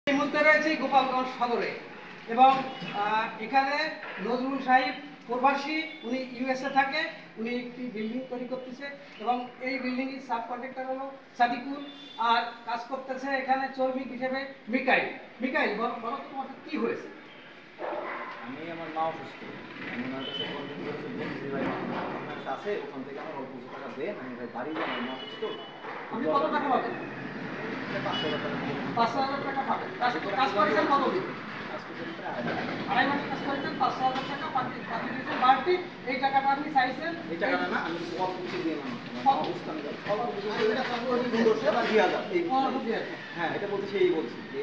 এই মুহূর্তে রয়েছে গোপালগঞ্জ সদরে এবং এখানে নজরুল সাহেব প্রবাসী, উনি ইউএসএ থাকে, উনি একটি বিল্ডিং তৈরি করতেছে এবং এই বিল্ডিংয়ের সাব কন্ট্রাক্টর হলো সাদিকুল, আর কাজ করতেছে এখানে শ্রমিক হিসেবে মিকাইল। মিকাইল, বলো তো তোমার কি হয়েছে? আমি আমার মা অসুস্থ, আমি ওনার কাছে কন্ট্যাক্ট করেছি, বলছি ভাই আমার আছে, ওখান থেকে আমার অল্প কিছু টাকা দেন, আমি ভাই বাড়ি যাই, আমার মা অসুস্থ। আপনি কত টাকা পাবেন? 5,000 টাকা। 5,000 টাকা পাবেন। কাজ করেছেন কতদিন? আড়াই মাস কাজ করেছেন, 5,000 টাকা পাঠিয়ে দিয়েছেন বাড়তি। এই টাকাটা আপনি চাইছেন? এই টাকাটা না, আমি অল্প কিছু দিয়ে নেব। হ্যাঁ, এটা বলতে সেই বলছি যে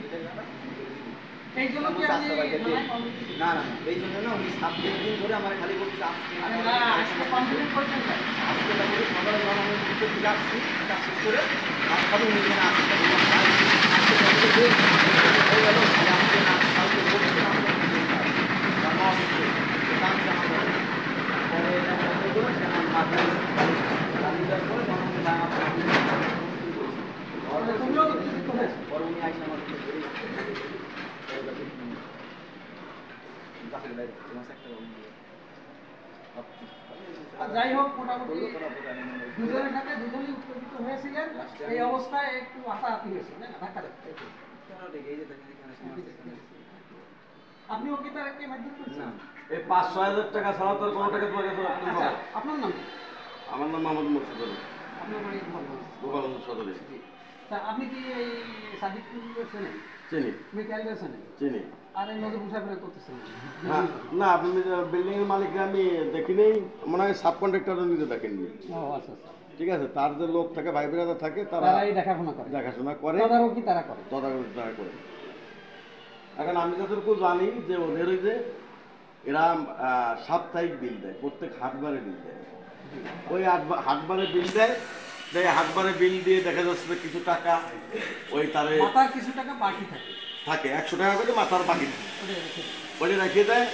এই টাকাটা এই জন্য কি আপনি না না এই জন্য না, উনি 7 দিন ধরে আমার খালি বলতে আজকে কমপ্লিট করছেন না? আজকে তারপরে সকালে যখন আমি দুটো দিকে আসছি, কাজ শেষ করে খালি উনি এখানে আসতে হয়ে গেল, আমাকে না কাউকে বলছে না, আমার মা অসুস্থ, কাজ জানা করে পরে এটা বন্ধ করে সে আমার মাথায় গাড়ি দেওয়ার পরে যখন আমি আমার পরে উনি আসে আমার যাই হোক, মোটামুটি দুজনের সাথে দুজনই উত্তেজিত হয়েছিলেন। এই অবস্থায় একটু হাতাহাতি হয়েছে, ধাক্কা আপনি ওকে তার একটা মাধ্যম করছেন? এই 5-6 হাজার টাকা ছাড়া তো কোনো টাকা তোমার কাছে আপনার নাম? আমার নাম মোহাম্মদ মুর্শিদ আলী, আপনার বাড়ি গোপালগঞ্জ সদরে। তা আপনি কি এই সাদিকুল চেনেন? চিনি। মিকাইল চেনেন? চিনি। আর এই নজরুল সাহেবের করতেছেন না, আপনি বিল্ডিং এর মালিকরা আমি দেখিনি, মনে হয় সাব কন্ট্রাক্টর নিজে দেখেননি। ও আচ্ছা আচ্ছা, ঠিক আছে। তার যে লোক থাকে, ভাই ব্রাদার থাকে, তারাই দেখাশোনা করে, তদারকি তারা করে। এখন আমি যতটুকু জানি যে ওদের ওই যে এরা সাপ্তাহিক বিল দেয়, প্রত্যেক হাটবারে বিল দেয়, ওই হাটবারে বিল দেয়, হাটবারে বিল দিয়ে দেখা যাচ্ছে কিছু টাকা ওই তারে মাথার কিছু টাকা বাকি থাকে 100 টাকা করে মাথার বাকি ওইটা রেখে দেয়,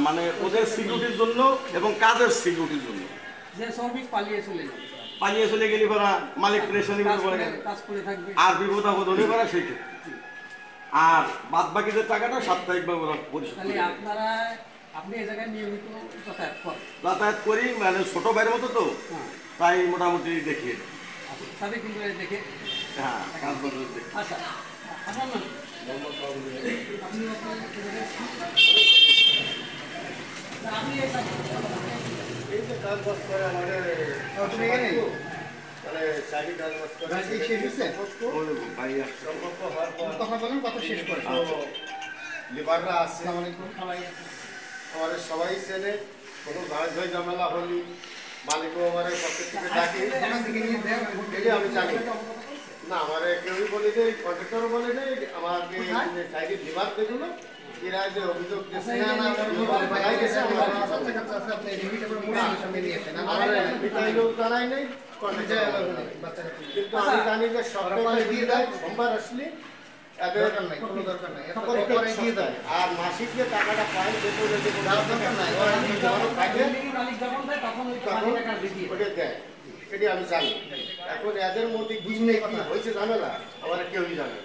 মানে ওদের সিকিউরিটির জন্য এবং কাজের সিকিউরিটির জন্য। যে শ্রমিক পালিয়ে চলে গেলে পরা মালিক প্রেশানি আর বিপদ আপদ হলে পরা সেই ক্ষেত্রে, আর বাদ বাকি যে টাকাটা সাপ্তাহিকভাবে ওরা পরিশোধ করে। আপনি এই জায়গায় নিয়মিত যাতায়াত করি, মানে ছোট ভাইয়ের মতো তো, তাই মোটামুটি দেখি কিন্তু দেখে। হ্যাঁ, কাজ বাজ দেখি। আচ্ছা, আপনার নাম? আপনি এই যে কাজ বাজ করে আমাদের লিবাররা আছে, আমাদের সবাই চেনে, কোনো ঝয় ঝামেলা হলি মালিকও আমার পকেট থেকে ডাকে, আমি জানি না, আমার কেউই বলে নেই, কন্ট্রাক্টরও বলে নেই, আমাকে সাইডে লিভার দেখলো এরা যে অভিযোগ দিচ্ছে তারাই নেই, কিন্তু আমি জানি যে সরকার দিয়ে দেয়, সোমবার আসলে আর মাসিক যে টাকাটা পায় দেয়, এটি আমি জানি। এখন এদের মধ্যে বুঝলে কি হয়েছে ঝামেলা আমার কেউই জানে।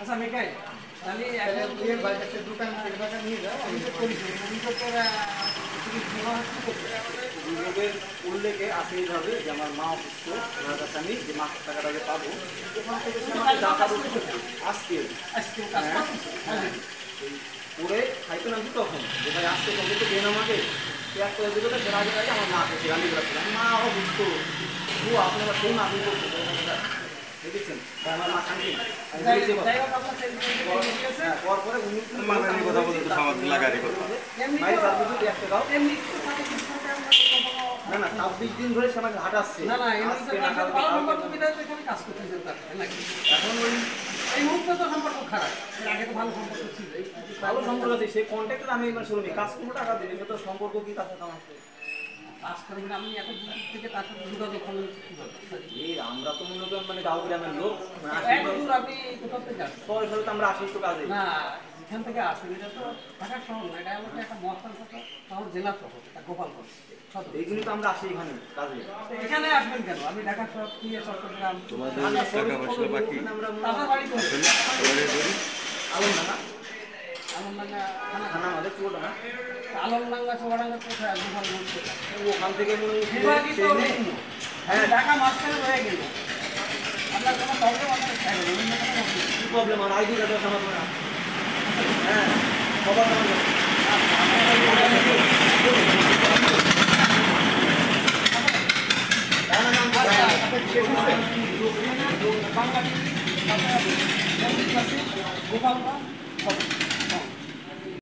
আচ্ছা মিকাইল, উল্লেখে আছে এইভাবে যে আমার মা অসুস্থ, ওনার কাছে আমি যে মাসের টাকাটা যে পাবো ওখান থেকে আজকে পরে খাইতে নামছি তখন যে ভাই আজকে কবে তো দেন আমাকে এক করে দিল, সেটা আগে থাকে আমার মা আছে রান্নি করেছিলাম, মা অসুস্থ, আপনারা শোন আপনি দেখেছেন আমার মা শান্তি পরে উনি কথা বলতে লাগারি কথা না না 26 দিন ধরে সে আমাকে হাঁটাচ্ছে। এখন ওই এই মুহূর্তে তো সম্পর্ক খারাপ, এর আগে তো ভালো সম্পর্ক ছিল। ভালো সম্পর্ক আছে, সেই কন্ট্যাক্টে আমি এবার শুনি কাজ কোনো টাকা দিই, তো সম্পর্ক কি তার সাথে আমার কাজ করবেন আমি এখন থেকে তার সাথে যোগাযোগ করলেন? আমরা তো মনে করেন মানে গাঁও গ্রামের লোক, আপনি কোথা থেকে আসছেন? সরাসরি তো আমরা আসি তো কাজে না এখান থেকে আসেন, এটা তো ঢাকা শহর না, এটা আমাদের একটা মহাস্থান শহর, জেলা শহর, এটা গোপালগঞ্জ সদর। এই জন্যই তো আমরা আসি এখানে কাজে। তো এখানে আসবেন কেন? আমি ঢাকা শহর থেকে চট্টগ্রাম, তোমাদের টাকা পয়সা বাকি তাদের বাড়ি করে আলমডাঙ্গা আলমডাঙ্গা থানা, থানা আমাদের চুয়াডাঙ্গা। আলমডাঙ্গা চৌডাঙ্গা কোথায়? গোপালগঞ্জ কোথায়? ওখান থেকে মনে হয় বিভাগই তো ট্রেনে ভিন্ন। হ্যাঁ, ঢাকা মাঝখানে রয়ে গেল। আপনার কোনো প্রবলেম আছে? কি প্রবলেম আর আইডি কার্ড আমার না। হ্যাঁ খবর আমার বাংলাদেশ গোপালগঞ্জ